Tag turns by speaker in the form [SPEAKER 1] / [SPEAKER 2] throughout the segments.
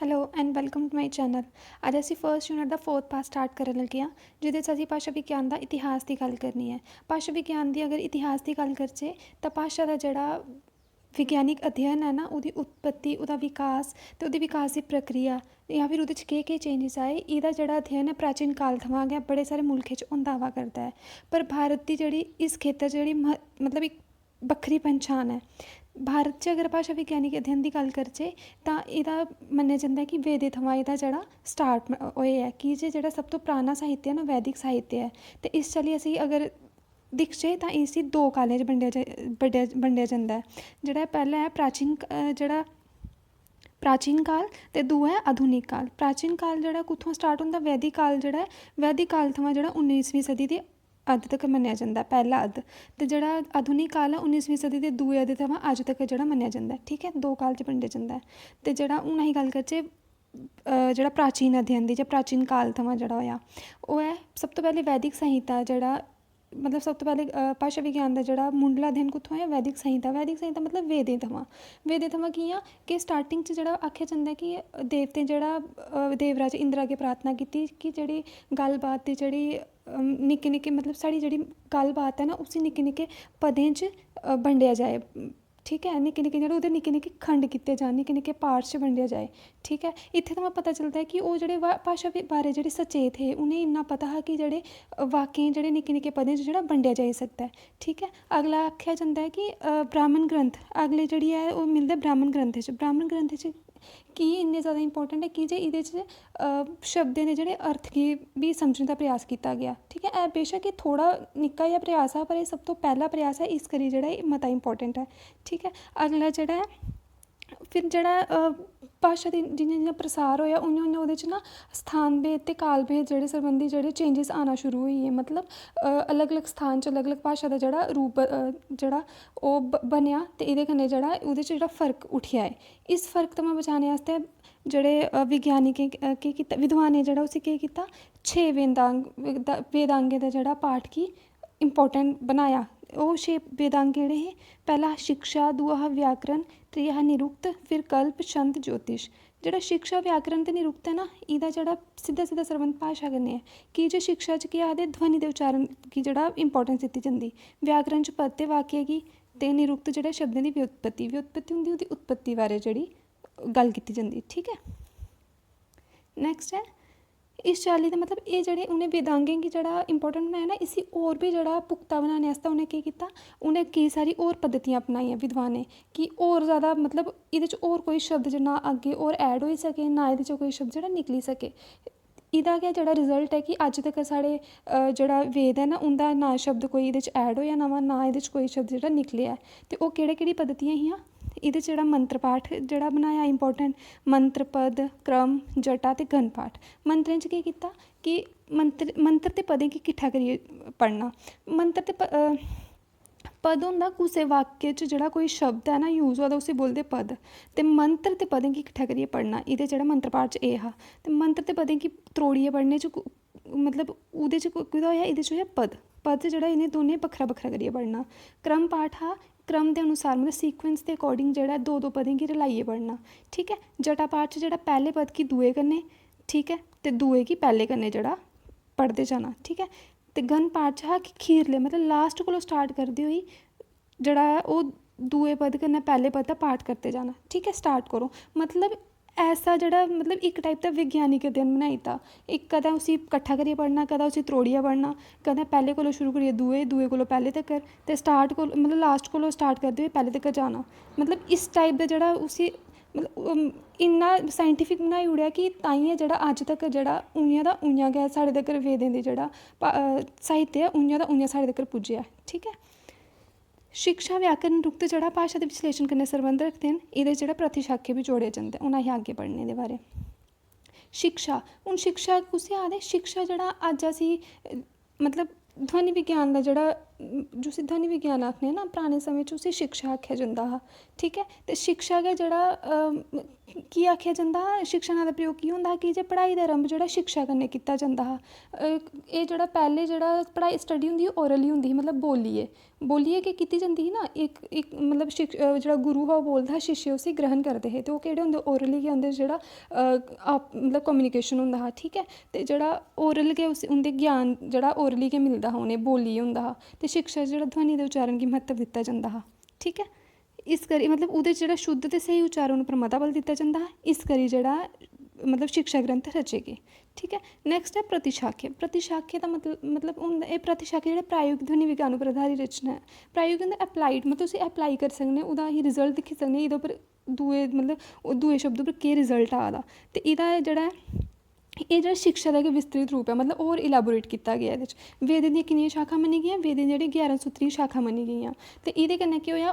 [SPEAKER 1] Hello and welcome to my channel. ਅੱਜ ਅਸੀਂ first unit ਦਾ 4th ਪਾਰਟ ਸਟਾਰਟ ਕਰਨ ਲੱਗੇ ਹਾਂ, ਜਿਹਦੇ 'ਚ ਅਸੀਂ ਭਾਸ਼ਾ ਵਿਗਿਆਨ ਦਾ ਇਤਿਹਾਸ ਦੀ ਗੱਲ ਕਰਨੀ ਹੈ। ਭਾਸ਼ਾ ਵਿਗਿਆਨ ਦੀ ਅਗਰ ਇਤਿਹਾਸ ਦੀ ਗੱਲ ਕਰਚੇ ਤਾਂ ਭਾਸ਼ਾ ਦਾ ਜਿਹੜਾ ਵਿਗਿਆਨਿਕ ਅਧਿਐਨ ਹੈ ਨਾ, ਉਹਦੀ ਉਤਪਤੀ, ਉਹਦਾ ਵਿਕਾਸ ਅਤੇ ਉਹਦੇ ਵਿਕਾਸ ਦੀ ਪ੍ਰਕਿਰਿया ਜਾਂ ਫਿਰ ਉਹਦੇ 'ਚ केह् चेंजिस आए, ਇਹਦਾ ਜਿਹੜਾ ਅਧਿਐਨ ਹੈ ਪ੍ਰਾਚੀਨ ਕਾਲ थमां गै बड़े सारे मुल्खें च होंदा आवा करदा है। पर भारत की ਜਿਹੜੀ इस खेतर च ਜਿਹੜੀ मतलब एक ਵੱਖਰੀ पहचान है। भारत च अगर भाषा विज्ञानिक अध्ययन की गल करचे तो यदा मन्निया जाता है कि वेदें थमां ਇਹਦਾ ਜਿਹੜਾ स्टार्ट होया है, कि ਜਿਹੜਾ सब तो पुराना साहित्य है ना वैदिक साहित्य है। तो इस चाल्ली असी अगर दिखचे तो इसी दो कालें च वंडिया जाता है। ਜਿਹੜਾ पहला है प्राचीन काल तो दूआ है आधुनिक काल। प्राचीन काल ਜਿਹੜਾ कुत्थों स्टार्ट होंदा, वैदिक काल ਜਿਹੜਾ वैदिक काल थमां ਜਿਹੜਾ 19वीं सदी दी अद्ध तक मन्निया जाता है, पहला अद्ध। तो ਜਿਹੜਾ आधुनिक काल है 19वीं सदी के दूए अद्ध थमां अज तक ਜਿਹੜਾ मन्निया जाता है। ठीक है, दो काल च वंडिया जाता है। तो ਜਿਹੜਾ हून असीं गल करचै ਜਿਹੜਾ प्राचीन अध्ययन दी जां प्राचीन काल थमां ਜਿਹੜਾ होया, वो है सब तो पहले वैदिक संहिता। ਜਿਹੜਾ मतलब सब तो पहले भाषा विज्ञान का जोड़ा मुंडला अध्ययन कुत्थों है, वैदिक संहिता। वैदिक संहिता मतलब वेदें थमां कियां कि स्टार्टिंग च जोड़ा आख्या जाता है कि देवतें जोड़ा देवराज इंद्र अगे प्रार्थना की कि जी गलबात की जी निक्के निक्के मतलब साड़ी जी गलबात है ना, उसी निक्के निक्के पदें च बंडिया जाए। ठीक है, निक्के निक्के जेह्ड़े ओह्दे निक्के निक्के खंड कीते जान, निक्के निक्के पार्ट्स च बंडिया जाए। ठीक है, इत्थे थमां पता चलता है कि वो जेह्ड़े भाशा बारे जेह्ड़े सचेत हे, उ'नेंगी इन्ना पता हा कि जेह्ड़े वाक्य जेह्ड़े निक्के निक्के पदें च जेह्ड़ा बंडिया जाई सकदा है। ठीक है, अगला आखेआ जंदा है कि ब्राह्मण ग्रंथ अगले जेह्ड़ी है ओह् मिलदे ब्राह्मण ग्रंथ च। ब्राह्मण ग्रंथ च की इन्ने ज़्यादा इंपॉर्टेंट है कि जे एह्दे च शब्दें दे जेह्ड़े अर्थ गी भी समझने दा प्रयास किया गया। ठीक है, बेशक ये थोड़ा निक्का जिहा प्रयास है, पर यह सब तो पहला प्रयास है, इस करी जेह्ड़ा मता इंपॉर्टेंट है। ठीक है, अगला जेह्ड़ा है फिर जेह्ड़ा भाशा दी जियां जियां प्रसार होया उ'यां उ'यां ओह्दे च ना स्थान भेद ते काल भेद जेह्ड़े सरबंधी जेह्ड़े चेंजिस आना शुरू होई गे। मतलब अलग अलग स्थान च अलग अलग भाशा दा जेह्ड़ा रूप जेह्ड़ा ओह् बनेआ, ते एह्दे कन्नै जेह्ड़ा ओह्दे च जेह्ड़ा फर्क उठी आए। इस फर्क थमां बचाने आस्तै जेह्ड़े वैज्ञानिकें केह् कीता, विद्वानें जेह्ड़ा उसी केह् कीता, 6 वेदांगें दा जेह्ड़ा पाठ गी इंपॉर्टेंट बनाया। ओह् 6 वेदांग केह्ड़े हे, पैह्ला शिक्षा, दूआ हा व्याकरण, त्रीया हा निरुक्त, फिर कल्प, छंद, ज्योतिष। जेह्ड़ा शिक्षा व्याकरण ते निरुक्त है ना, एह्दा जेह्ड़ा सिद्धा सिद्धा सरबंध भाशा कन्नै है। कि जे शिक्षा च केह् आखदे, ध्वनि दे उच्चारण गी जेह्ड़ा इंपॉर्टेंस दित्ती जंदी। व्याकरण च पद ते वाक्य गी, ते निरुक्त जेह्ड़े शब्दें दी व्युत्पत्ति होंदी, ओह्दी उत्पत्ति बारे जेह्ड़ी गल्ल कीती जंदी। ठीक है, नैक्सट है इस चाल्ली दा मतलब ये जेह्ड़े उ'नें वेदांगें गी जेह्ड़ा इंपॉर्टेंट बनाया ना, इसी होर भी जेह्ड़ा पुख्ता बनाने आस्तै उ'नें केह् कीता, उ'नें केईं सारी होर पद्धतियां अपनाइयां विद्वानें, कि होर ज़्यादा मतलब एह्दे च होर कोई शब्द ना अग्गें होर ऐड होई सके, ना एह्दे च कोई शब्द जेह्ड़ा निकली सके। एह्दा गै जेह्ड़ा रिजल्ट है कि अज्ज तक साढ़े जेह्ड़ा वेद है ना, उं'दा ना शब्द कोई एह्दे च ऐड होया नमां, ना एह्दे च कोई शब्द जेह्ड़ा निकलेआ ऐ। ते ओह् केह्ड़ी पद्धतियां हियां, एह्दे च जेह्ड़ा मंत्र पाठ जेह्ड़ा बनाया इंपॉर्टेंट, मंत्र, पद, क्रम, जटा ते गण पाठ। मंत्रें च केह् कीता कि मंत्र ते पदें गी किट्ठा करियै पढ़ना। मंत्र ते पद होंदा कुसै वाक्य च जेह्ड़ा कोई शब्द है ना यूज़ होआ दा, उसी बोलदे पद। ते मंत्र ते पदें गी किट्ठा करियै पढ़ना, एह्दे जेह्ड़ा मंत्र पाठ च एह् हा। ते मंत्र ते पदें गी त्रोड़ियै पढ़ने च मतलब ओह्दे च कोह्दा होया, एह्दे च होया पद जेह्ड़ा इ'नें दोनें बक्खरा बक्खरा करियै पढ़ना। क्रम पाठ हा, क्रम दे अनुसार मतलब सीक्वेंस दे अकॉर्डिंग जेह्ड़ा दो दो पदें गी रलाइयै पढ़ना। ठीक है, जटा पाठ च जेह्ड़ा पैह्ले पद गी दुए कन्नै, ठीक है, ते दुए गी पैह्ले कन्नै जेह्ड़ा पढ़दे जाना। ठीक है, ते गण पाठ च हा कि खीरले मतलब लास्ट कोला स्टार्ट करदे होई जेह्ड़ा ऐ ओह् दुए पद कन्नै पैह्ले पद दा पाठ करते जाना। ठीक है, स्टार्ट करो मतलब ऐसा जेह्ड़ा मतलब इक टाइप दा वैज्ञानिक अध्ययन बनाई दित्ता। इक कदें उसी कट्ठा करियै पढ़ना, कदें उसी त्रोड़ियै पढ़ना, कदें पैह्ले कोला शुरू करियै दुए कोला पैह्ले तक्कर, ते स्टार्ट कोला मतलब लास्ट कोला स्टार्ट करदे होई पैह्ले तक्कर जाना। मतलब इस टाइप दा जेह्ड़ा उसी मतलब इन्ना साइंटिफिक बनाई ओड़ेआ कि ताइयें जेह्ड़ा अज्ज तक जेह्ड़ा उ'यां दा उ'यां गै साढ़े तक्कर वेदें दी जेह्ड़ा साहित्य ऐ उ'यां दा उ'यां साढ़े तक्कर पुज्जेआ। ठीक है, शिक्षा व्याकरण निरुक्त जेह्ड़ा भाशा दे विश्लेषण कन्नै सरबंध रखदे न, एह्दे जेह्ड़ा प्रतिशाखे बी जोड़े जंदे। हून असें अग्गें पढ़ने दे बारे शिक्षा। हून शिक्षा कुसी आखदे, शिक्षा जेह्ड़ा अज्ज असी मतलब ध्वनि विज्ञान दा जेह्ड़ा जिसी ध्वनि विज्ञान आखने ना, पराने समय च उसी शिक्षा आखेआ जंदा हा। ठीक है, ते शिक्षा गै जेह्ड़ा की आखेआ जंदा हा, शिक्षा नांऽ दा प्रयोग की होंदा हा कि जे पढ़ाई दा आरंभ जेह्ड़ा शिक्षा कन्नै कीता जंदा हा। एह् जेह्ड़ा पैह्लें जेह्ड़ा पढ़ाई स्टडी होंदी ही ओरली होंदी ही, मतलब बोलियै गै कीती जंदी ही ना। इक मतलब जेह्ड़ा गुरु हा ओह् बोलदा हा, शिष्य उसी ग्रहण करदे हे, ते ओह् केह्ड़े होंदे ओरली गै होंदे, जेह्ड़ा मतलब कम्युनिकेशन होंदा हा। ठीक ऐ, ते जेह्ड़ा ओरल गै उं'दे ज्ञान जेह्ड़ा ओरली गै मिलदा हा उ'नेंगी, बोलियै होंदा हा। ते शिक्षा च जेह्ड़ा ध्वनि दे उच्चारण गी म्हत्तव दित्ता जंदा हा। ठीक ऐ, इस करी मतलब ओह्दे च जेह्ड़ा शुद्ध ते स्हेई उच्चारण उप्पर मता बल दित्ता जंदा हा। इस करी जेह्ड़ा मतलब शिक्षा ग्रंथ रचे गे। ठीक ऐ, नैक्सट ऐ प्रतिशाख्य। प्रतिशाख्य दा मतलब होंदा, एह् प्रतिशाख्य जेह्ड़ा प्रायोगिक ध्वनि विज्ञान उप्पर आधारित रचना ऐ। प्रायोगिक होंदा अप्लाइड, मतलब उसी अप्लाई करी सकने, ओह्दा अस रिजल्ट दिक्खी सकने, एह्दे उप्पर दूए शब्द उप्पर केह् रिजल्ट आ दा। ते एह्दा जेह्ड़ा एह् जेह्ड़ा शिक्षा दा गै विस्तृत रूप ऐ, मतलब होर इलैबोरेट कीता गेआ एह्दे च। वेदें दियां किन्नियां शाखां मन्नी गेइयां, वेदें जेह्ड़ी 11 सूत्री शाखां मन्नी गेइयां। ते एह्दे कन्नै केह् होएआ,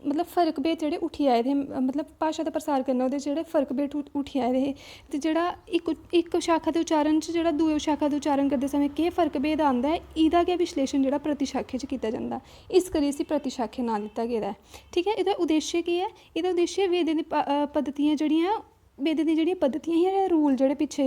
[SPEAKER 1] मतलब फर्क भेद जेह्ड़े उठी आए दे हे, मतलब भाशा दा प्रसार करना ओह्दे च जेह्ड़े फर्क भेद उठी आए दे हे। ते जेह्ड़ा इक शाखा दे उच्चारण च जेह्ड़ा दूए शाखा दे उच्चारण करदे समें केह् फर्क भेद आंदा ऐ, एह्दा गै विश्लेषण जेह्ड़ा प्रतिशाख्य च कीता जंदा। इस करियै इसी प्रतिशाख्य नांऽ दित्ता गेदा ऐ। ठीक ऐ, एह्दा उद्देश्य केह् ऐ, एह्दा उद्देश्य वेदें दी पद्धतियां जेह्ड़ियां, वेदें दियां जेह्ड़ियां पद्धतियां हियां, रूल जेह्ड़े पिच्छे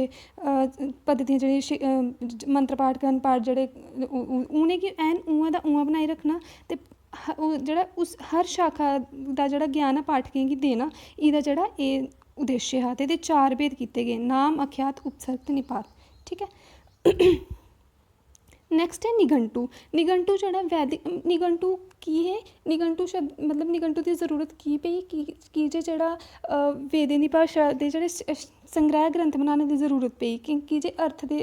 [SPEAKER 1] पद्धतियां जेह्ड़ी मंत्र पाठ गण पाठ जेह्ड़े उ'नेंगी ऐन उ'आं दा उ'आं बनाई रक्खना। ते जेह्ड़ा उस हर शाखा दा जेह्ड़ा ज्ञान ऐ पाठकें गी देना, एह्दा जेह्ड़ा एह् उद्देश्य हा। ते एह्दे 4 भेद कीते गे, नाम, आख्यात, उपसर्ग ते निपात। ठीक ऐ, नैक्सट ऐ निघंटू। निघंटू जेह्ड़ा वैदिक निघंटू की है, निघंटू शब्द मतलब निघंटू दी जरूरत की पेई की जे जेह्ड़ा वेदें दी भाशा दे जेह्ड़े संग्रैह ग्रंथ बनाने दी जरूरत पेई, की जे अर्थ दी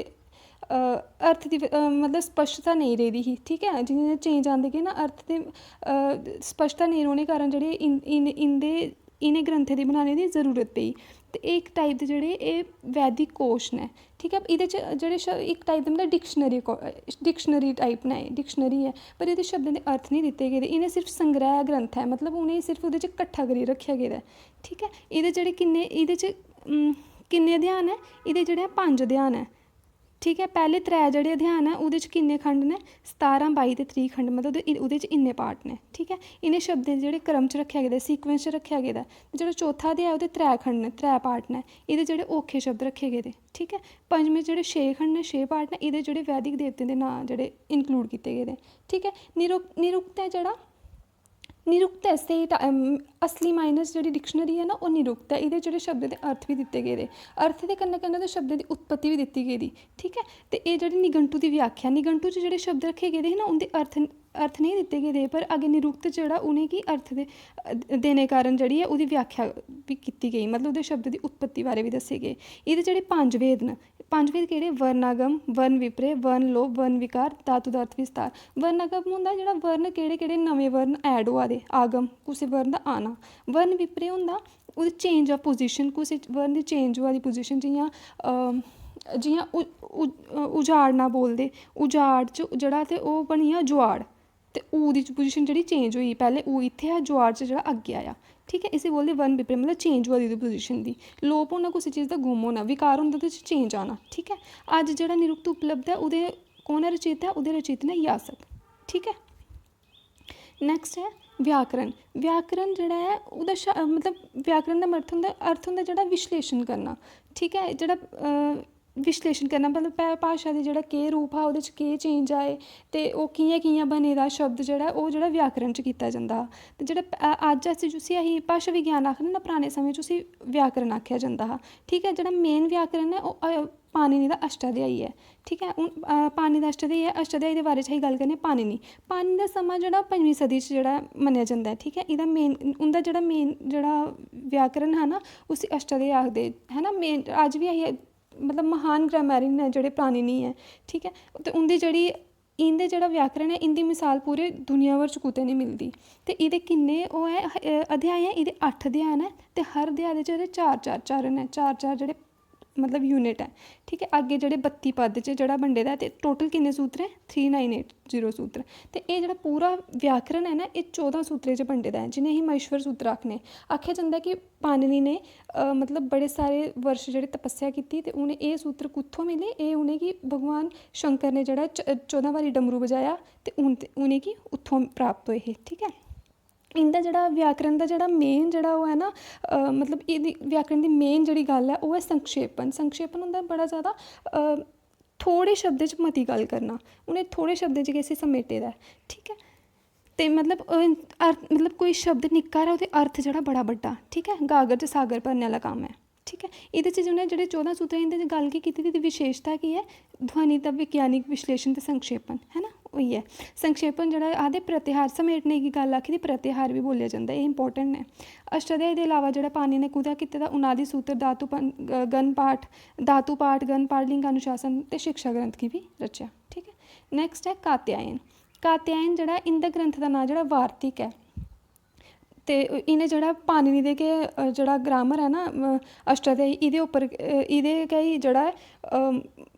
[SPEAKER 1] मतलब स्पश्टता नेईं रेह्दी ही। ठीक ऐ, जियां जियां चेंज आंदे गे ना, अर्थ दे स्पश्टता नेईं रौह्ने कारण जेह्ड़े इ'नें ग्रंथें दी बनाने दी जरूरत पेई। ते एह् इक टाइप दे जेह्ड़े एह् वैदिक कोश न। ठीक ऐ, एह्दे च जेह्ड़े इक टाइप दे मतलब डिक्शनरी टाइप न, डिक्शनरी ऐ, पर एह्दे शब्दें दे अर्थ निं दित्ते गेदे, इ'नें सिर्फ संग्रैह ग्रंथ ऐ, मतलब उ'नेंगी सिर्फ ओह्दे च कट्ठा करियै रक्खेआ गेदा ऐ। ठीक ऐ, एह्दे च किन्ने अध्याय न, एह्दे जेह्ड़े 5 अध्याय न। ठीक ऐ, पैह्ले 3 जेह्ड़े अध्याय न ओह्दे च किन्ने खंड न, 17, 22 ते 30 खंड, मतलब ओह्दे च इन्ने पार्ट न। ठीक ऐ, इ'नें शब्दें दे जेह्ड़े क्रम च रक्खेआ गेदा, सीक्वेंस च रक्खेआ गेदा ऐ। जेह्ड़ा चौथा अध्याय ओह्दे 3 खंड न, 3 पार्ट न, एह्दे जेह्ड़े औखे शब्द रक्खे गेदे। ठीक ऐ, पंजमें जेह्ड़े 6 खंड न, 6 पार्ट न, एह्दे जेह्ड़े वैदिक देवतें दे नांऽ जेह्ड़े इंक्लूड कीते गेदे। ठीक ऐ, निरुक्त ऐ जेह्ड़ा निरुक्त ऐ, स्हेई असली मायने च जेह्ड़ी डिक्शनरी ऐ ना, ओह् निरुक्त ऐ। एह्दे जेह्ड़े शब्दें दे अर्थ बी दित्ते गेदे, अर्थ दे कन्नै कन्नै ते शब्दें दी उत्पत्ति बी दित्ती गेदी। ठीक ऐ, ते एह् जेह्ड़ी निघंटू दी व्याख्या, निघंटू च जेह्ड़े शब्द रक्खे गेदे हे ना, उं'दे अर्थ नेईं दित्ते गेदे हे, पर अग्गें निरुक्त जेह्ड़ा उ'नेंगी अर्थ देने कारण जेह्ड़ी ऐ ओह्दी व्याख्या बी कीती गेई, मतलब ओह्दे शब्द दी उत्पत्ति बारे बी दस्से गे। एह्दे जेह्ड़े 5 भेद न, 5 भेद केह्ड़े, वर्णागम, वर्ण विपर्य, वर्ण लोप, वर्ण विकार, धातु दा अर्थ विस्तार। वर्णागम होंदा जेह्ड़ा वर्ण केह्ड़े नमें वर्ण ऐड होआ दे, आगम कुसै वर्ण दा आना। वर्ण विपर्य होंदा ओह्दे चेंज ऑफ पोजिशन, कुसै वर्ण दी चेंज होआ दी पोजिशन, जियां उजाड़ना बोलदे, उजाड़ च जेह्ड़ा ते ओह् बनी गेआ जुआड़, ते ऊ दी पोजिशन जेह्ड़ी चेंज होई, पैह्लें ऊ इत्थें हा, जुआड़ च जेह्ड़ा अग्गें आया। ठीक ऐ, इसी बोलदे वर्ण विपर्य, मतलब चेंज होआ दी ओह्दी पोजिशन दी। लोप होना कुसै चीज़ दा गुम होना, विकार होंदा ओह्दे च चेंज आना। ठीक ऐ, अज्ज जेह्ड़ा निरुक्त उपलब्ध ऐ ओह्दे कौन ऐ रचेता, ओह्दे रचेता न यासक। ठीक ऐ, नैक्सट ऐ व्याकरण। व्याकरण जेह्ड़ा ऐ ओह्दा मतलब व्याकरण दा अर्थ होंदा जेह्ड़ा विश्लेषण करना। ठीक ऐ, जेह्ड़ा विश्लेषण करना, मतलब भाशा दी जेह्ड़ा केह् रूप हा, ओह्दे च केह् चेंज आए, ते ओह् कि'यां कि'यां बने दा शब्द जेह्ड़ा ओह् जेह्ड़ा व्याकरण च कीता जंदा हा। ते जेह्ड़ा अज्ज जिसी अस भाशा विज्ञान आखने ना, पराने समें च उसी व्याकरण आखेआ जंदा हा। ठीक ऐ, जेह्ड़ा मेन व्याकरण ऐ ओह् पाणिनि दा अष्टाध्यायी ऐ। ठीक ऐ, हून पाणिनि दा अष्टाध्यायी दे बारे च अस गल्ल करने आं। पाणिनि दा समां जेह्ड़ा 5वीं सदी च जेह्ड़ा मन्नेआ जंदा ऐ। ठीक ऐ, उं'दा जेह्ड़ा मेन व्याकरण हा ना, उसी अष्टाध्यायी आखदे है ना। अज्ज बी अस मतलब महान ग्रामैरियन न जेह्ड़े पाणिनि ऐ। ठीक ऐ, ते इं'दे जेह्ड़ा व्याकरण ऐ, इं'दी मिसाल पूरे दुनिया भर च कुतै निं मिलदी। ते एह्दे किन्ने ओह् ऐ अध्याय ऐ, एह्दे 8 अध्याय न, ते हर अध्याय दे जेह्ड़े 4 चरण न, 4 जेह्ड़े मतलब यूनिट है, ठीक है। अगे जेह्ड़े 32 पद च जेह्ड़ा बंडे दा ते टोटल किन्ने सूत्र है 3980 सूत्र। ते एह् जेह्ड़ा पूरा व्याकरण है ना, एह् 14 सूत्रें च बंडे दा है, जिन्हें असीं महेश्वर सूत्र आखने। आखेआ जंदा कि पाणिनि ने मतलब बड़े सारे वर्ष जेह्ड़े तपस्या कीती ते उ'नें एह् सूत्र कुत्थों मिले, एह् उ'नेंगी भगवान शंकर ने जेह्ड़ा 14 बारी डमरू बजाया ते उ'नेंगी उत्थों प्राप्त होए हे, ठीक है। इंदा जेह्ड़ा व्याकरण दा जेह्ड़ा मेन जेह्ड़ा ओह् है ना, मतलब एह्दी व्याकरण दी मेन जेह्ड़ी गल्ल है ओह् है संक्षेपन। संक्षेपन होंदा बड़ा ज़्यादा थोड़े शब्दें च मती गल्ल करना, उ'नें थोड़े शब्दें च गै इसी समेटे दा ऐ, ठीक है। ते मतलब अर्थ मतलब कोई शब्द निक्का हारा ओह्दे अर्थ जेह्ड़ा बड़ा बड्डा, ठीक है। गागर च सागर भरने आह्ला कम्म है, ठीक है। एह्दे च उ'नें जेह्ड़े 14 सूत्र इंदे च गल्ल केह् कीती दी विशेशता केह् है, ध्वनि दा विज्ञानिक विश्लेषण ते संक्षेपन, है ना, ओही है। संक्षेपन जेह्ड़ा आखदे प्रत्याहार समेटने की गल्ल आखी दी, प्रत्याहार भी बोलेआ जंदा, एह् इंपॉर्टेंट ने। अष्टाध्यायी दे इलावा जेह्ड़ा पाणिनि ने कुदै कीते दा उनादी सूत्र, गण पाठ गण पाठ लिंग अनुशासन ते शिक्षा ग्रंथ गी बी रचेआ, ठीक है। नैक्सट है कात्यायन। कात्यायन जेह्ड़ा इंदा ग्रंथ दा नांऽ जेह्ड़ा वार्तिक है, ते इ'नें जेह्ड़ा पाणिनि दे गै जेह्ड़ा ग्रामर है ना अष्टाध्यायी, एह्दे उप्पर एह्दे गै जेह्ड़ा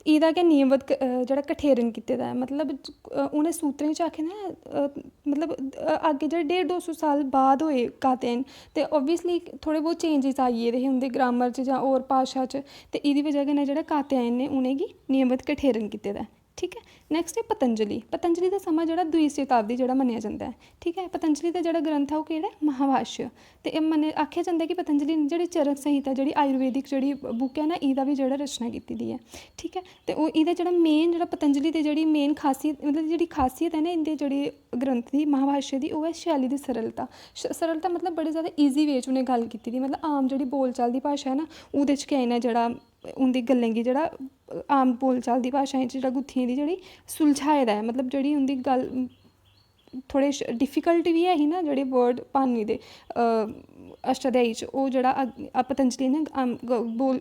[SPEAKER 1] एह्दा गै नियमबद्ध जेह्ड़ा कठेरन कीते दा ऐ। मतलब उ'नें सूत्रें च आखे ना मतलब अग्गें जेह्ड़े 150-200 साल बाद होए कात्यायन, ते ओबियसली थोह्ड़े बहुत चेंजिस आई गेदे हे उं'दे ग्रामर च जां होर भाशा च, ते एह्दी बजह कन्नै जेह्ड़ा कात्यायन ने उ'नेंगी नियमबद्ध कठेरन कीते दा ऐ, ठीक है। नैक्सट है पतंजलि। पतंजलि दा समां जेह्ड़ा 2वीं शताब्दी जेह्ड़ा मन्नेआ जंदा ऐ, ठीक है। पतंजलि दा जेह्ड़ा ग्रंथ है ओह् केह्ड़ा ऐ, महाभाष्य। ते आखेआ जंदा कि पतंजलि ने जेह्ड़ी चरक संहिता जेह्ड़ी आयुर्वेदिक जेह्ड़ी बुक है ना, एह्दा बी जेह्ड़ा रचना कीती दी ऐ, ठीक है। ते ओह् एह्दा जेह्ड़ा मेन जेह्ड़ा पतंजलि दी जेह्ड़ी मेन खासियत मतलब जेह्ड़ी खासियत है ना इंदे जेह्ड़े ग्रंथ दी महाभाष्य दी, ओह् है शैली दी सरलता। सरलता मतलब बड़े ज़्यादा ईजी वे च उ'नें गल्ल कीती दी, मतलब आम जेह्ड़ी बोल चाल दी भाशा है ना, ओह्दे च गै इ'नें जेह्ड़ा उं'दी गल्लें गी जेह्ड़ा आम बोल चाल दी भाशा च जेह्ड़ा गुत्थियें दी जेह्ड़ी सुलझाए दा ऐ। मतलब जेह्ड़ी उं'दी गल्ल थोह्ड़े डिफिकल्ट बी है ही ना जेह्ड़े वर्ड पाणिनि दे अष्टाध्यायी च, ओह् जेह्ड़ा पतंजलि ने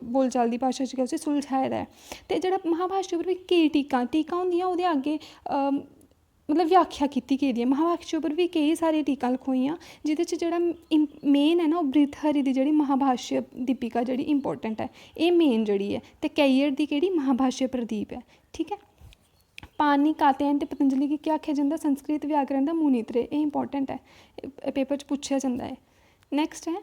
[SPEAKER 1] बोल चाल दी भाशा च गै उसी सुलझाए दा ऐ। ते जेह्ड़ा महाभाष्य पर बी केईं टीकां होंदियां ओह्दे अग्गें मतलब व्याख्या कीती गेदी ऐ। महाभाष्य उप्पर बी केईं सारियां टीकां लखोइयां, जेह्दे च जेह्ड़ा मेन है ना ओह् भृतहरि दी जेह्ड़ी महाभाष्य दीपिका जेह्ड़ी इंपॉर्टेंट ऐ, एह् मेन जेह्ड़ी ऐ। ते कैयट दी केह्ड़ी महाभाष्य प्रदीप ऐ, ठीक है। पाणिनि, कात्यायन ते पतंजलि गी केह् आखेआ जंदा, संस्कृत व्याकरण दा मुनीत्र। एह् इंपॉर्टेंट है, पेपर च पुच्छेआ जंदा है। नैक्सट है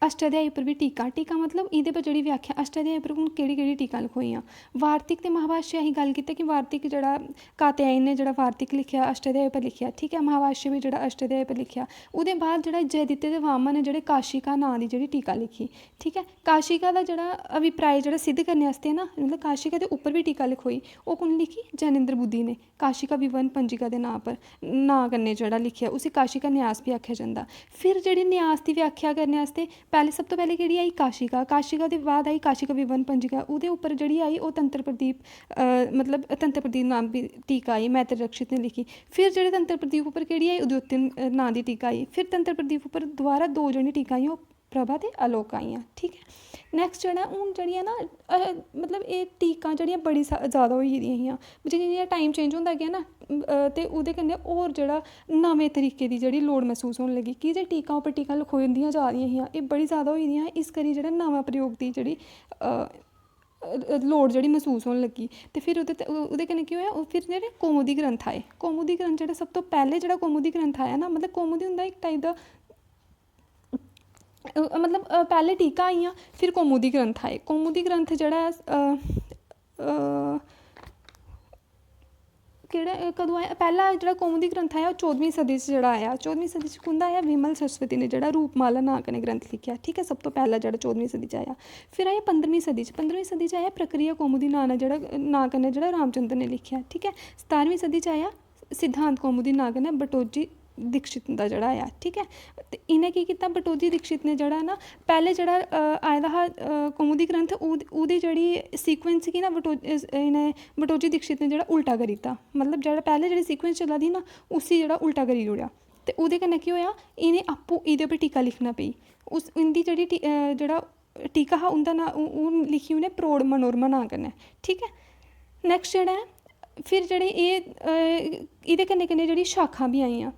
[SPEAKER 1] अष्टाध्यायी उप्पर बी टीका मतलब एह्दे पर जेह्ड़ी व्याख्या अष्टाध्यायी उप्पर हून केह्ड़ी टीकां लखोइयां। वार्तिक ते महाभाष्य असीं गल्ल कीती कि वार्तिक जेह्ड़ा कात्यायन ने जेह्ड़ा वार्तिक लिखेआ अष्टाध्यायी उप्पर लिखेआ, ठीक है। महाभाष्य बी जेह्ड़ा अष्टाध्यायी उप्पर लिखेआ। ओह्दे बाद जेह्ड़ा जयदित्य ते वामन ने जेह्ड़े काशिका नांऽ दी जेह्ड़ी टीका लिखी, ठीक है। काशिका दा जेह्ड़ा अभिप्राय जेह्ड़ा सिद्ध करने आस्तै ना, मतलब काशिका दे उप्पर बी टीका लखोई, ओह् कु'न लिखी, जैनेंद्र बुद्धि ने काशिका विवरण पंजिका दे नांऽ कन्नै जेह्ड़ा लिखेआ, उसी काशिका न्यास बी आखेआ जंदा। फिर जेह्ड़ी न्यास दी व्याख्या करने आस्तै सब तो पैह्लें केह्ड़ी आई, काशिका दे बाद आई काशिका विवरण पंजिका। ओह्दे उप्पर जेह्ड़ी आई ओह् तंत्र प्रदीप मतलब तंत्र प्रदीप नाम दी टीका आई, मैत्र रक्षित ने लिखी। फिर जेह्ड़े तंत्र प्रदीप उप्पर केह्ड़ी आई, उद्योतन नांऽ दी टीका आई। फिर तंत्र प्रदीप उप्पर दोबारा 2 जेह्ड़ियां टीकां आइयां ओह् प्रभा ते आलोक आइयां, ठीक है। नैक्सट जेह्ड़ा हून जेह्ड़ियां ना मतलब एह् टीकां जेह्ड़ियां बड़ी ज़्यादा होई गेदियां हियां, जियां जियां टाइम चेंज होंदा गेआ ना, ते ओह्दे कन्नै होर जेह्ड़ा नमें तरीके दी जेह्ड़ी लोड़ महसूस होन लगी, कि जे टीकां उप्पर टीकां लखोंदियां जा दियां हियां, एह् बड़ी ज़्यादा होई दियां, इस करी जेह्ड़ा नमां प्रयोग दी जेह्ड़ी लोड़ जेह्ड़ी महसूस होन लगी। ते फिर ओह्दे कन्नै केह् होएआ, फिर जेह्ड़े कौमुदी ग्रंथ आए। कौमुदी ग्रंथ जेह्ड़ा सब तो पैह्लें जेह्ड़ा कौमुदी ग्रंथ आया ना, मतलब कौमुदी होंदा इक टाइप दा मतलब पैह्लें टीका आइयां, फिर कौमुदी ग्रंथ आए। कौमुदी ग्रंथ जेह्ड़ा केह्ड़ा कदूं आया, पैह्ला जेह्ड़ा कौमुदी ग्रंथ आया ओह् 14वीं सदी च जेह्ड़ा आया। 14वीं सदी च कुंदा आया, विमल सरस्वती ने जेह्ड़ा रूपमाला नांऽ कन्नै ग्रंथ लिखेआ, ठीक है। सब तो पैह्ला जेह्ड़ा 14वीं सदी च आया। फिर आया 15वीं सदी च। 15वीं सदी च आया प्रक्रिया कौमुदी नांऽ कन्नै जेह्ड़ा रामचंद्र ने लिखेआ, ठीक है। 17वीं सदी च आया सिद्धांत कौमुदी नांऽ कन्नै बटोजी दीक्षित दा जेह्ड़ा आया, ठीक है। ते इ'नें केह् कीता, बटोजी दीक्षित ने जेह्ड़ा ना पैह्लें जेह्ड़ा आए दा हा कौमुदी ग्रंथ, ओह्दी जेह्ड़ी सीक्वेंस गी ना इ'नें बटोजी दीक्षित ने जेह्ड़ा उल्टा करी दित्ता। मतलब जेह्ड़ा पैह्लें जेह्ड़ी सीक्वेंस चला दी ही ना, उसी जेह्ड़ा उल्टा करी ओड़ेआ। ते ओह्दे कन्नै केह् होएआ, इ'नें आपूं एह्दे पर टीका लिखना पेई। इंदी जेह्ड़ी जेह्ड़ा टीका हा उं'दा नांऽ ओह् लिखी उ'नें प्रोढ़ मनोरमा नांऽ कन्नै, ठीक है। नैक्सट जेह्ड़ा ऐ फिर जेह्ड़े एह्दे कन्नै जेह्ड़ी शाखां बी आइयां,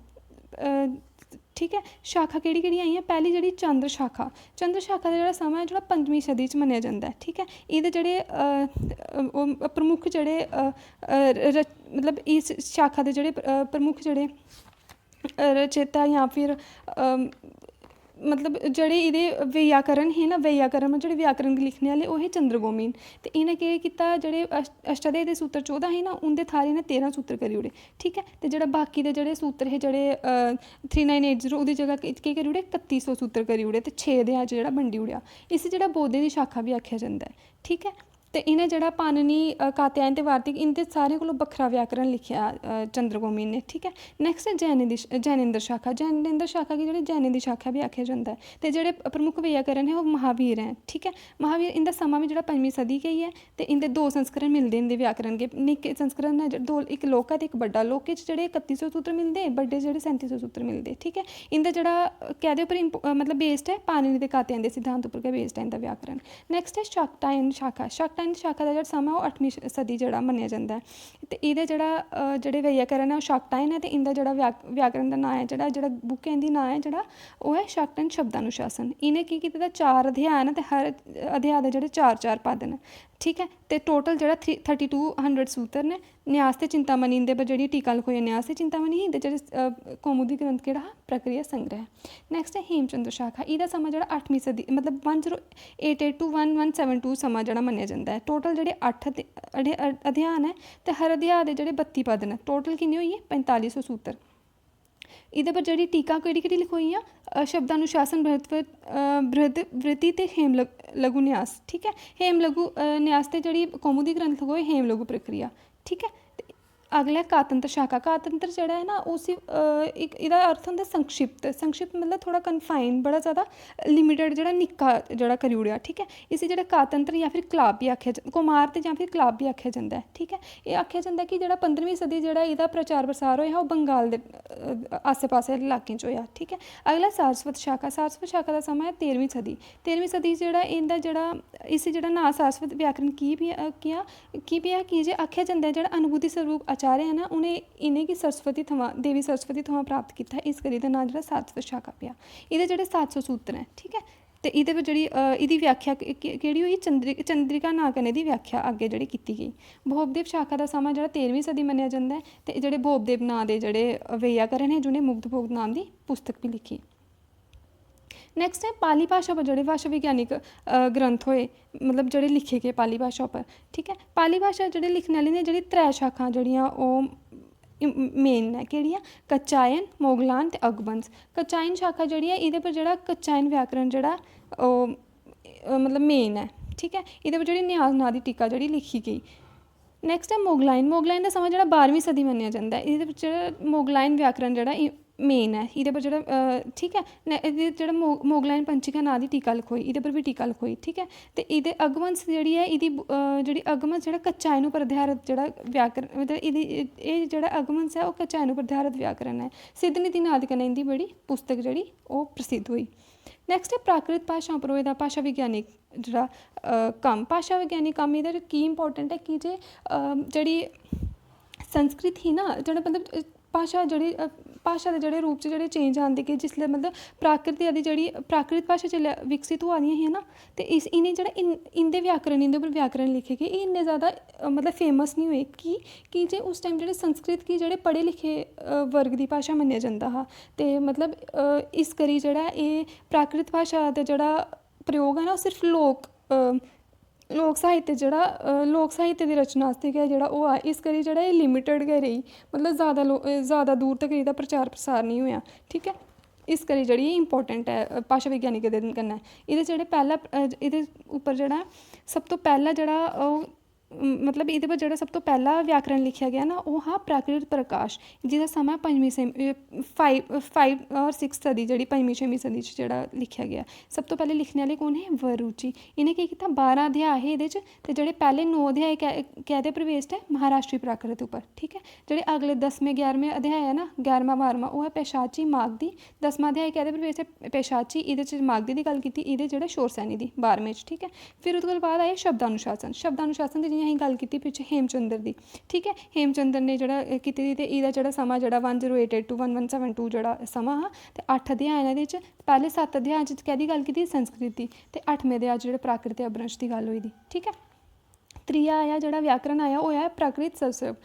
[SPEAKER 1] ठीक है। शाखा केड़ी केड़ी आईयां, पहली जिहड़ी चंद्र शाखा दा जिहड़ा समां है जेह्ड़ा 5वीं सदी च मन्निया जंदा है, ठीक है। इहदे जेह्ड़े प्रमुख जेह्ड़े मतलब इस शाखा दे जेह्ड़े प्रमुख जेह्ड़े रचेता या फिर मतलब जेह्ड़े एह्दे वैयाकरण हे ना, वैयाकरण जेह्ड़े व्याकरण गी लिखने आह्ले ओह् हे चंद्रगोमिन। ते इ'नें केह् कीता, जेह्ड़े अष्टाध्यायी दे सूत्र 14 हे ना, उं'दे थाह्र इ'नें 13 सूत्र करी ओड़े, ठीक है। ते जेह्ड़ा बाकी दे जेह्ड़े सूत्र हे, जेह्ड़े 3980 ओह्दी जगह केह् करी ओड़े, 3100 सूत्र करी ओड़े ते 6 अध्याय च जेह्ड़ा बंडी ओड़ेआ। इसी जेह्ड़ा बोधें दी शाखा बी आखेआ जंदा है, ठीक है। ते इ'नें जेह्ड़ा पाणिनी, कात्यायन ते वार्तिक, इं'दे सारें कोला बक्खरा व्याकरण लिखेआ चंद्रगोमिन ने, ठीक है। नैक्सट है जैनेंद्र शाखा। जैनेंद्र शाखा गी जेह्ड़ी जैनें दी शाखा बी आखेआ जंदा है। ते जेह्ड़े प्रमुख वैयाकरण है ओह् महावीर हैं, ठीक है। महावीर इं'दा समां बी जेह्ड़ा 5वीं सदी गै ही है। ते इं'दे 2 संस्करण मिलदे इं'दे व्याकरण के, निक्के संस्करण है दो, इक लौह्का ते इक बड्डा। लौह्के च जेह्ड़े 3100 सूत्र मिलदे, बड्डे जेह्ड़े 3700 सूत्र मिलदे, ठीक है। इं'दा जेह्ड़ा कैह्दे उप्पर मतलब बेस्ड है, पाणिनी ते कात्यायन दे सिद्धांत उप्पर गै बेस्ड है इं'दा व्याकरण। नैक्सट है शाक्टायन शाखा। शाक्टायन शाखा दा जेह्ड़ा समां ओह् 8वीं सदी जेह्ड़ा मन्नेआ जंदा है। ते एह्दे जेह्ड़े वैयाकरण है ओह् शाक्टायन है। ते इं'दा जेह्ड़ा व्याकरण दा नांऽ है, जेह्ड़ा बुक है इं'दी नांऽ है जेह्ड़ा, ओह् है शाक्टायन शब्दानुशासन। इ'नें केह् कीते दा, 4 अध्याय न ते हर अध्याय दे जेह्ड़े 4-4 पद न, ठीक है। ते टोटल जेह्ड़ा 3200 सूत्र ने। न्यास ते चिंतामणि, इं'दे पर जेह्ड़ी टीका लखोई न्यास ते चिंतामणि ही। ते जेह्ड़े कौमुदी ग्रंथ केह्ड़ा हा, प्रक्रिया संग्रह। नैक्सट है हेमचंद्र शाखा। एह्दा समां जेह्ड़ा 8वीं सदी मतलब 1088 to 1172 समां जेह्ड़ा मन्नेआ जंदा है। टोटल जेह्ड़े 8 अध्याय न ते हर अध्याय दे जेह्ड़े 32 पद न। टोटल किन्ने होई गे, 4500 सूत्र। इहदे पर जेह्ड़ी टीका केह्ड़ी केह्ड़ी लखोइयां, शब्दानुशासन, बृहदवृत्ति ते हेम लघु न्यास, ठीक है। हेम लघु न्यास ते जेह्ड़ी कौमुदी ग्रंथ लखोए हेम लघु प्रक्रिया, ठीक है। अगला कातंत्र शाखा। कातंत्र जेह्ड़ा है ना, उसी इक एह्दा अर्थ होंदा संक्षिप्त। संक्षिप्त मतलब थोड़ा कन्फाइन, बड़ा ज़्यादा लिमिटेड, जेह्ड़ा निक्का जेह्ड़ा करी ओड़ेआ, ठीक है। इसी जेह्ड़ा कातंत्र या फिर कलाब बी आखेआ, कुमार ते जां फिर कलाब बी आखेआ जंदा है, ठीक है। एह् आखेआ जंदा कि जेह्ड़ा 15वीं सदी जेह्ड़ा एह्दा प्रचार प्रसार होएआ ओह् बंगाल दे आस्से पास्से दे इलाकें च होएआ, ठीक है। अगला सारस्वत शाखा। सारस्वत शाखा दा समां है 13वीं सदी। 13वीं सदी जेह्ड़ा इं'दा जेह्ड़ा इसी जेह्ड़ा नांऽ सारस्वत व्याकरण की पेआ, की जे आखेआ जंदा है जेह्ड़ा अनुभूति स्वरूप आचार्य है ना, उ'नें इ'नेंगी सरस्वती थमां, देवी सरस्वती थमां प्राप्त कीता है। इस करियै एह्दा नांऽ जेह्ड़ा सारस्वत शाखा पेआ। एह्दे जेह्ड़े 700 सूत्र न, ठीक है। ते एह्दे पर जेह्ड़ी एह्दी व्याख्या केह्ड़ी होई, चंद्रिका नांऽ कन्नै एह्दी व्याख्या अग्गें जेह्ड़ी कीती गेई। भोपदेव शाखा दा समां जेह्ड़ा 13वीं सदी मन्नेआ जंदा है। ते जेह्ड़े भोपदेव नांऽ दे जेह्ड़े वैयाकरण है, जि'नें मुग्धभोग नाम दी पुस्तक बी लिखी। नैक्सट है पाली भाशा पर जेह्ड़े भाशा विज्ञानिक ग्रंथ होए, मतलब जेह्ड़े लिखे गे पाली भाशा उप्पर, ठीक है। पाली भाशा जेह्ड़े लिखने आह्ले ने, जेह्ड़ी 3 शाखां जेह्ड़ियां ओह् मेन न, केह्ड़ियां, कच्चायन, मोगलान ते अगबंस। कच्चायन शाखा जेह्ड़ी ऐ, एह्दे पर जेह्ड़ा कच्चायन व्याकरण जेह्ड़ा ओह् मतलब मेन ऐ, ठीक है। एह्दे पर जेह्ड़ी न्यास नांऽ दी टीका जेह्ड़ी लिखी गेई। नैक्सट है मोगलाइन। मोगलाइन दा समां जेह्ड़ा 12वीं सदी मन्नेआ जंदा है। एह्दे बिच्च जेह्ड़ा मोगलाइन व्याकरण जेह्ड़ा मेन ऐ एह्दे पर जेह्ड़ा, ठीक ऐ। एह्दे जेह्ड़ा मोगलाइन पंचिका नांऽ दी टीका लखोई, एह्दे पर बी टीका लखोई, ठीक ऐ। ते एह्दे अगमंस जेह्ड़ी ऐ, एह्दी जेह्ड़ी अगमंस जेह्ड़ा कच्चायन उप्पर अधारत जेह्ड़ा व्याकरण, मतलब एह्दी एह् जेह्ड़ा अगमंस ऐ ओह् कच्चायन उप्पर अधारत व्याकरण ऐ। सिद्ध नीति नांऽ कन्नै इं'दी बड़ी पुस्तक जेह्ड़ी ओह् प्रसिद्ध होई। नैक्सट ऐ प्राकृत भाशा उप्पर होए दा भाशा विज्ञानिक जेह्ड़ा कम्म। भाशा विज्ञानिक कम्म एह्दे च की इंपार्टैंट ऐ कि जे जेह्ड़ी संस्कृत ही ना, जेह्ड़ा मतलब भाशा दे जेह्ड़े रूप च जेह्ड़े चेंज आंदे कि जिसलै मतलब प्राकृत आदि जेह्ड़ी प्राकृत भाशा जिसलै विकसित होआ दियां हियां ना, ते इ'नें जेह्ड़ा इं'दे व्याकरण, इं'दे उप्पर व्याकरण लिखे गे, एह् इन्ने ज़्यादा मतलब फेमस निं होए कि जे उस टाइम जेह्ड़े संस्कृत गी जेह्ड़े पढ़े लिखे वर्ग दी भाशा मन्नेआ जंदा हा। ते मतलब इस करी जेह्ड़ा एह् प्राकृत भाशा दा जेह्ड़ा प्रयोग है ना, ओह् सिर्फ लोक साहित्य दी रचना आस्तै गै जेह्ड़ा ओह् इस करी जेह्ड़ा एह् लिमिटेड गै रेही, मतलब ज़्यादा दूर तक एह्दा प्रचार प्रसार निं होएआ, ठीक ऐ। इस करी जेह्ड़ी इंपार्टैंट ऐ भाशा विज्ञानिकें दे कन्नै। एह्दे जेह्ड़े एह्दे उप्पर जेह्ड़ा सब तो पैह्ला जेह्ड़ा मतलब एह्दे पर जेह्ड़ा सब तो पैह्ला व्याकरण लिखेआ गेआ ना, ओह् हा प्राकृत प्रकाश, जेह्दा समां 5वीं और 6th सदी, जेह्ड़ी 5वीं-6वीं सदी च जेह्ड़ा लिखेआ गेआ। सब तो पैह्ले लिखने आह्ले कु'न हे? वरुचि। इ'नें केह् कीता, 12 अध्याय हे एह्दे च, ते जेह्ड़े पैह्ले 9 अध्याय कैह्दे पर बेस्ड ऐ? महाराश्ट्री प्राकृत उप्पर, ठीक ऐ। जेह्ड़े अगले 10वें 11वें अध्याय ऐ ना, 11वां 12वां, ओह् ऐ पैशाची मागधी। 10वां अध्याय कैह्दे पर बेस्ड ऐ? पैशाची। एह्दे च मागधी दी गल्ल कीती, एह्दे जेह्ड़े शोरसैनी दी 12वें च, ठीक ऐ। फिर ओह्दे कोला बाद आए शब्दानुशासन। शब्दानुशासन दी ही असीं गल कीती पिच्छे हेमचंद्र दी, ठीक है। हेमचंद्र ने जेह्ड़ा कीती दी, ते एह्दा जेह्ड़ा समां जेह्ड़ा 1088 to 1172 जेह्ड़ा समां हा, ते 8 अध्याय न एह्दे च। पैह्ले 7 अध्याय च कैह्दी गल्ल कीती, संस्कृत दी, ते 8वें अध्याय च जेह्ड़ा प्राकृत ते अपभ्रंश दी गल्ल होई दी, ठीक है। त्रीया आया जेह्ड़ा व्याकरण आया, ओह् आया प्राकृत सवसव।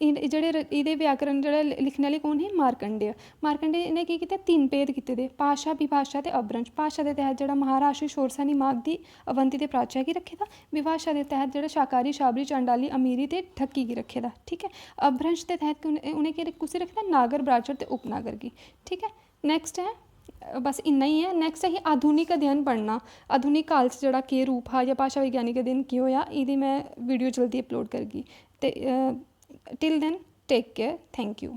[SPEAKER 1] जेह्ड़े एह्दे व्याकरण जेह्ड़ा लिखने आह्ले कौन हे, मारकंडेय। मारकंडेय ने केह् कीते, 3 भेद कीते दे, भाशा, विभाशा ते अपभ्रंश। भाशा दे तैह्त जेह्ड़ा महाराशि, शोरसानी, मागधी, अवंती ते प्राच्या गी रक्खे दा। विभाशा दे तैह्त जेह्ड़ा शाकाहारी, छाबरी, चांडाली, अमीरी ते ठक्की गी रक्खे दा, ठीक है। अपभ्रंश दे तैह्त उ'नें कुसी रक्खे दा, नागर, ब्राह्मण ते उपनागर गी, ठीक है। नैक्सट है, बस इन्ना ही है। नैक्सट है आधुनिक अध्ययन पढ़ना। आधुनिक काल च जेह्ड़ा केह् रूप हा, जां भाशा वैज्ञानिक अध्ययन केह् होया, एह्दी मैं वीडियो जल्दी अपलोड करगी। ते till then take care, thank you.